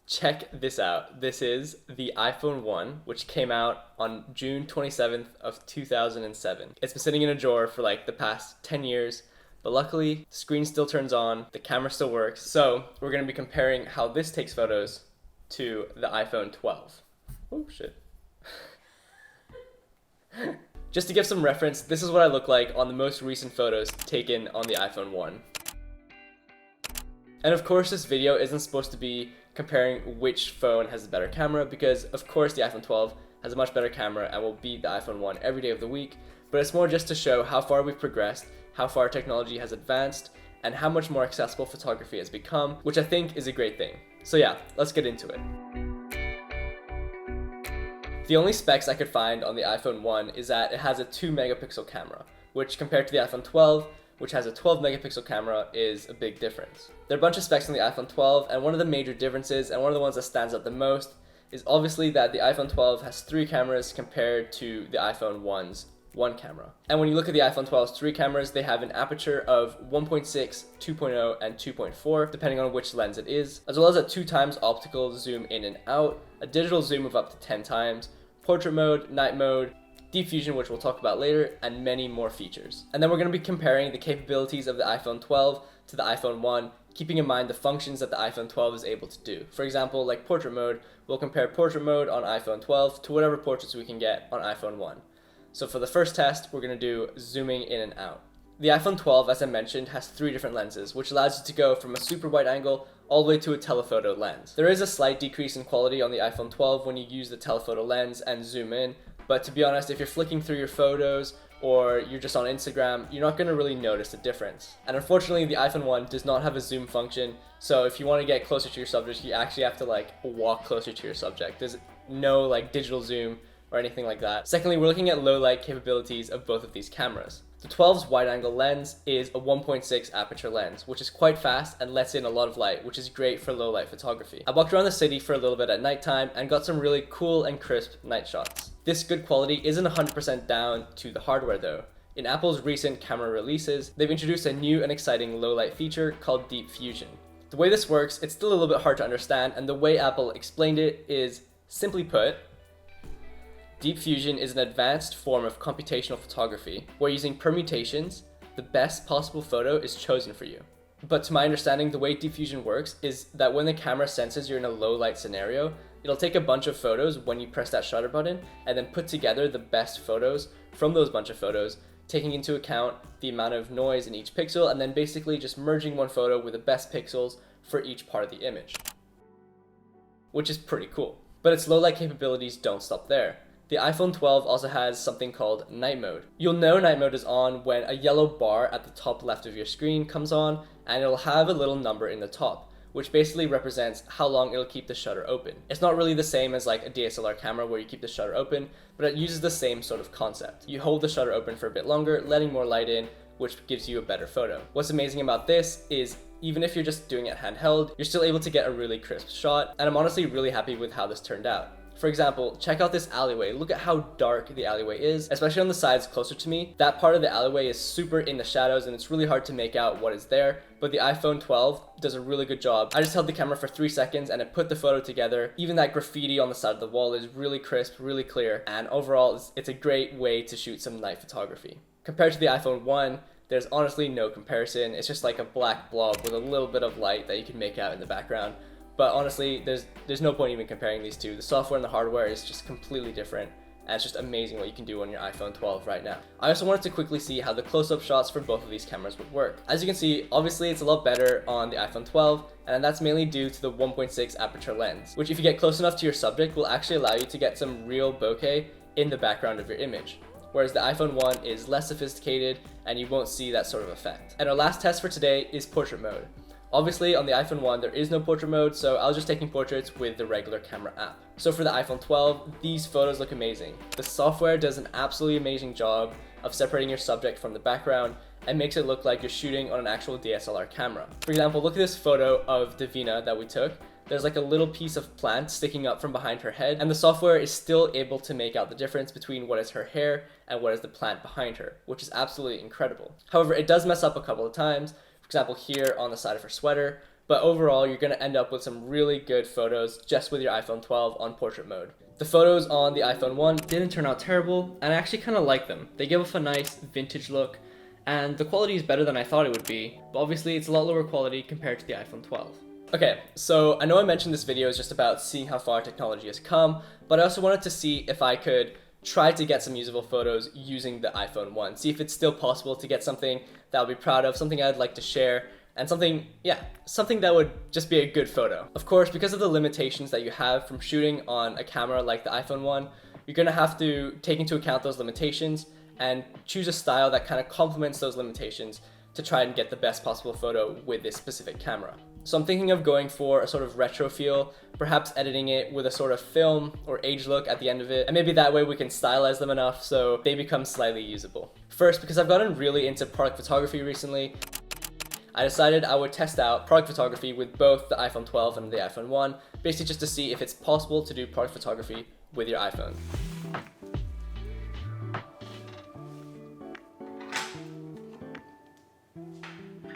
Check this out. This is the iPhone 1, which came out on June 27th of 2007. It's been sitting in a drawer for like the past 10 years, but luckily, the screen still turns on, the camera still works. So we're going to be comparing how this takes photos to the iPhone 12. Oh shit. Just to give some reference, this is what I look like on the most recent photos taken on the iPhone 1. And of course, this video isn't supposed to be comparing which phone has a better camera, because of course the iPhone 12 has a much better camera and will beat the iPhone 1 every day of the week, but it's more just to show how far we've progressed, how far technology has advanced, and how much more accessible photography has become, which I think is a great thing. So yeah, let's get into it. The only specs I could find on the iPhone 1 is that it has a 2 megapixel camera, which compared to the iPhone 12, which has a 12 megapixel camera, is a big difference. There are a bunch of specs on the iPhone 12, and one of the major differences, and one of the ones that stands out the most, is obviously that the iPhone 12 has 3 cameras compared to the iPhone 1's 1 camera. And when you look at the iPhone 12's 3 cameras, they have an aperture of 1.6, 2.0, and 2.4, depending on which lens it is, as well as a 2 times optical zoom in and out, a digital zoom of up to 10 times, portrait mode, night mode, deep fusion, which we'll talk about later, and many more features. And then we're going to be comparing the capabilities of the iPhone 12 to the iPhone 1, keeping in mind the functions that the iPhone 12 is able to do. For example, like portrait mode, we'll compare portrait mode on iPhone 12 to whatever portraits we can get on iPhone 1. So for the first test, we're going to do zooming in and out. The iPhone 12, as I mentioned, has 3 different lenses, which allows you to go from a super wide angle all the way to a telephoto lens. There is a slight decrease in quality on the iPhone 12 when you use the telephoto lens and zoom in, but to be honest, if you're flicking through your photos or you're just on Instagram, you're not going to really notice the difference. And unfortunately, the iPhone 1 does not have a zoom function, so if you want to get closer to your subject, you actually have to like walk closer to your subject. There's no like digital zoom or anything like that. Secondly, we're looking at low light capabilities of both of these cameras. The 12's wide-angle lens is a 1.6 aperture lens, which is quite fast and lets in a lot of light, which is great for low-light photography. I walked around the city for a little bit at nighttime and got some really cool and crisp night shots. This good quality isn't 100% down to the hardware though. In Apple's recent camera releases, they've introduced a new and exciting low-light feature called deep fusion. The way this works, it's still a little bit hard to understand, and the way Apple explained it is, simply put, deep fusion is an advanced form of computational photography where using permutations, the best possible photo is chosen for you. But to my understanding, the way deep fusion works is that when the camera senses you're in a low light scenario, it'll take a bunch of photos when you press that shutter button and then put together the best photos from those bunch of photos, taking into account the amount of noise in each pixel and then basically just merging one photo with the best pixels for each part of the image. Which is pretty cool. But its low light capabilities don't stop there. The iPhone 12 also has something called night mode. You'll know night mode is on when a yellow bar at the top left of your screen comes on, and it'll have a little number in the top, which basically represents how long it'll keep the shutter open. It's not really the same as like a DSLR camera where you keep the shutter open, but it uses the same sort of concept. You hold the shutter open for a bit longer, letting more light in, which gives you a better photo. What's amazing about this is even if you're just doing it handheld, you're still able to get a really crisp shot, and I'm honestly really happy with how this turned out. For example, check out this alleyway. Look at how dark the alleyway is, especially on the sides closer to me. That part of the alleyway is super in the shadows and it's really hard to make out what is there, but the iPhone 12 does a really good job. I just held the camera for 3 seconds and it put the photo together. Even that graffiti on the side of the wall is really crisp, really clear, and overall it's a great way to shoot some night photography. Compared to the iPhone 1, there's honestly no comparison. It's just like a black blob with a little bit of light that you can make out in the background. But honestly, there's no point even comparing these two. The software and the hardware is just completely different, and it's just amazing what you can do on your iPhone 12 right now. I also wanted to quickly see how the close-up shots for both of these cameras would work. As you can see, obviously it's a lot better on the iPhone 12, and that's mainly due to the 1.6 aperture lens, which if you get close enough to your subject will actually allow you to get some real bokeh in the background of your image. Whereas the iPhone 1 is less sophisticated and you won't see that sort of effect. And our last test for today is portrait mode. Obviously on the iPhone 1 there is no portrait mode, so I was just taking portraits with the regular camera app. So for the iPhone 12, these photos look amazing. The software does an absolutely amazing job of separating your subject from the background and makes it look like you're shooting on an actual DSLR camera. For example, look at this photo of Divina that we took. There's like a little piece of plant sticking up from behind her head, and the software is still able to make out the difference between what is her hair and what is the plant behind her, which is absolutely incredible. However, it does mess up a couple of times. For example, here on the side of her sweater, but overall you're going to end up with some really good photos just with your iPhone 12 on portrait mode. The photos on the iPhone 1 didn't turn out terrible, and I actually kind of like them. They give off a nice vintage look, and the quality is better than I thought it would be, but obviously it's a lot lower quality compared to the iPhone 12. Okay, so I know I mentioned this video is just about seeing how far technology has come, but I also wanted to see if I could try to get some usable photos using the iPhone 1. See if it's still possible to get something that I'll be proud of, something I'd like to share, and something that would just be a good photo. Of course, because of the limitations that you have from shooting on a camera like the iPhone 1, you're gonna have to take into account those limitations and choose a style that kind of complements those limitations to try and get the best possible photo with this specific camera. So I'm thinking of going for a sort of retro feel, perhaps editing it with a sort of film or age look at the end of it, and maybe that way we can stylize them enough so they become slightly usable. First, because I've gotten really into product photography recently, I decided I would test out product photography with both the iPhone 12 and the iPhone 1, basically just to see if it's possible to do product photography with your iPhone.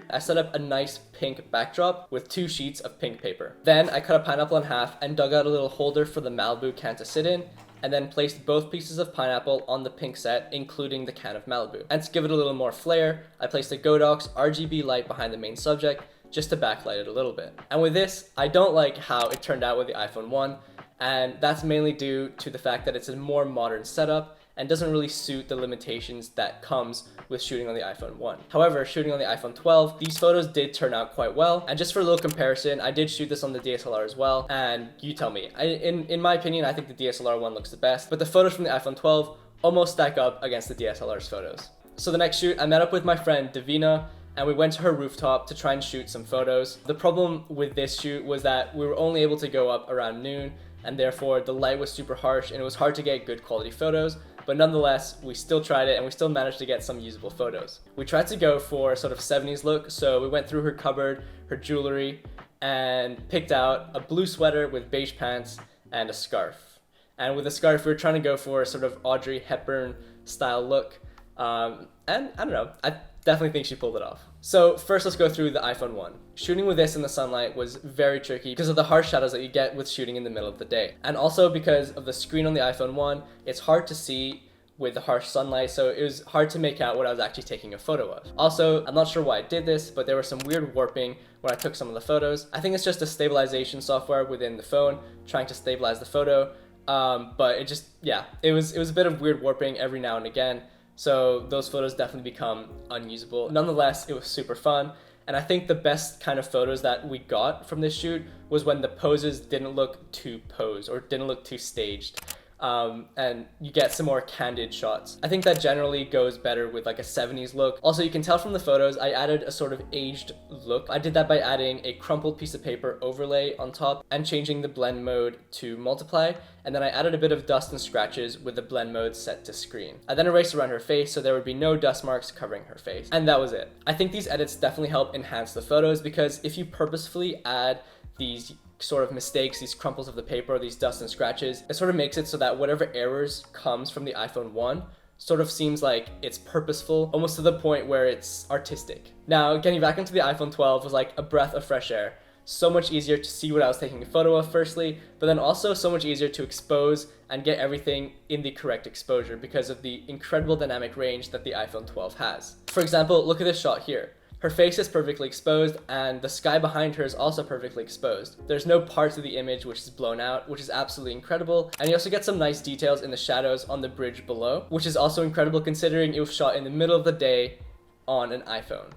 I set up a nice pink backdrop with 2 sheets of pink paper. Then I cut a pineapple in half and dug out a little holder for the Malibu can to sit in, and then placed both pieces of pineapple on the pink set, including the can of Malibu. And to give it a little more flair, I placed a Godox RGB light behind the main subject, just to backlight it a little bit. And with this, I don't like how it turned out with the iPhone 1, and that's mainly due to the fact that it's a more modern setup and doesn't really suit the limitations that comes with shooting on the iPhone 1. However, shooting on the iPhone 12, these photos did turn out quite well, and just for a little comparison, I did shoot this on the DSLR as well, and you tell me. In my opinion, I think the DSLR one looks the best, but the photos from the iPhone 12 almost stack up against the DSLR's photos. So the next shoot, I met up with my friend Divina, and we went to her rooftop to try and shoot some photos. The problem with this shoot was that we were only able to go up around noon, and therefore the light was super harsh and it was hard to get good quality photos, but nonetheless, we still tried it and we still managed to get some usable photos. We tried to go for a sort of 70s look, so we went through her cupboard, her jewelry, and picked out a blue sweater with beige pants and a scarf. And with the scarf, we were trying to go for a sort of Audrey Hepburn style look, and I don't know, I definitely think she pulled it off. So first, let's go through the iPhone 1. Shooting with this in the sunlight was very tricky because of the harsh shadows that you get with shooting in the middle of the day. And also because of the screen on the iPhone 1, it's hard to see with the harsh sunlight, so it was hard to make out what I was actually taking a photo of. Also, I'm not sure why I did this, but there was some weird warping when I took some of the photos. I think it's just a stabilization software within the phone trying to stabilize the photo, but it just, it was a bit of weird warping every now and again. So those photos definitely become unusable. Nonetheless, it was super fun. And I think the best kind of photos that we got from this shoot was when the poses didn't look too posed or didn't look too staged. And you get some more candid shots. I think that generally goes better with like a 70s look. Also, you can tell from the photos, I added a sort of aged look. I did that by adding a crumpled piece of paper overlay on top and changing the blend mode to multiply. And then I added a bit of dust and scratches with the blend mode set to screen. I then erased around her face so there would be no dust marks covering her face. And that was it. I think these edits definitely help enhance the photos because if you purposefully add these sort of mistakes, these crumples of the paper, these dust and scratches, it sort of makes it so that whatever errors comes from the iPhone 1 sort of seems like it's purposeful, almost to the point where it's artistic. Now, getting back into the iPhone 12 was like a breath of fresh air. So much easier to see what I was taking a photo of firstly, but then also so much easier to expose and get everything in the correct exposure because of the incredible dynamic range that the iPhone 12 has. For example, look at this shot here. Her face is perfectly exposed and the sky behind her is also perfectly exposed. There's no parts of the image which is blown out, which is absolutely incredible. And you also get some nice details in the shadows on the bridge below, which is also incredible considering it was shot in the middle of the day on an iPhone.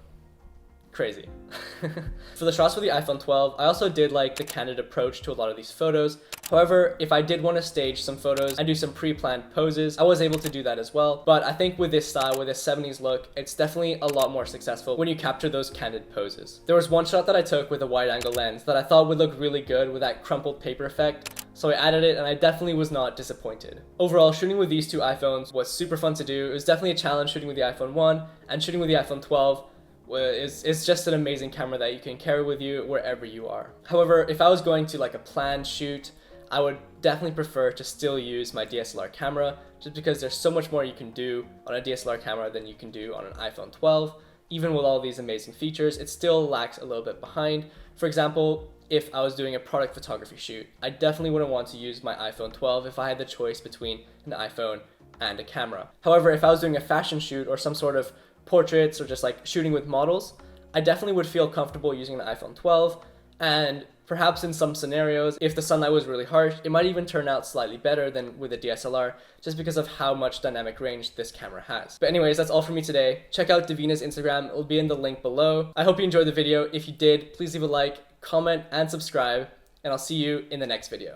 Crazy. For the shots for the iPhone 12, I also did like the candid approach to a lot of these photos. However, if I did want to stage some photos and do some pre-planned poses, I was able to do that as well. But I think with this style, with this 70s look, it's definitely a lot more successful when you capture those candid poses. There was one shot that I took with a wide-angle lens that I thought would look really good with that crumpled paper effect, so I added it and I definitely was not disappointed. Overall, shooting with these two iPhones was super fun to do. It was definitely a challenge shooting with the iPhone 1 and shooting with the iPhone 12. It's just an amazing camera that you can carry with you wherever you are. However, if I was going to like a planned shoot, I would definitely prefer to still use my DSLR camera just because there's so much more you can do on a DSLR camera than you can do on an iPhone 12. Even with all these amazing features, it still lags a little bit behind For example, if I was doing a product photography shoot, I definitely wouldn't want to use my iPhone 12 if I had the choice between an iPhone and a camera. However, if I was doing a fashion shoot or some sort of portraits or just like shooting with models, I definitely would feel comfortable using the iPhone 12, and perhaps in some scenarios, if the sunlight was really harsh, it might even turn out slightly better than with a DSLR, just because of how much dynamic range this camera has. But anyways, that's all for me today. Check out Divina's Instagram, it will be in the link below. I hope you enjoyed the video. If you did, please leave a like, comment, and subscribe, and I'll see you in the next video.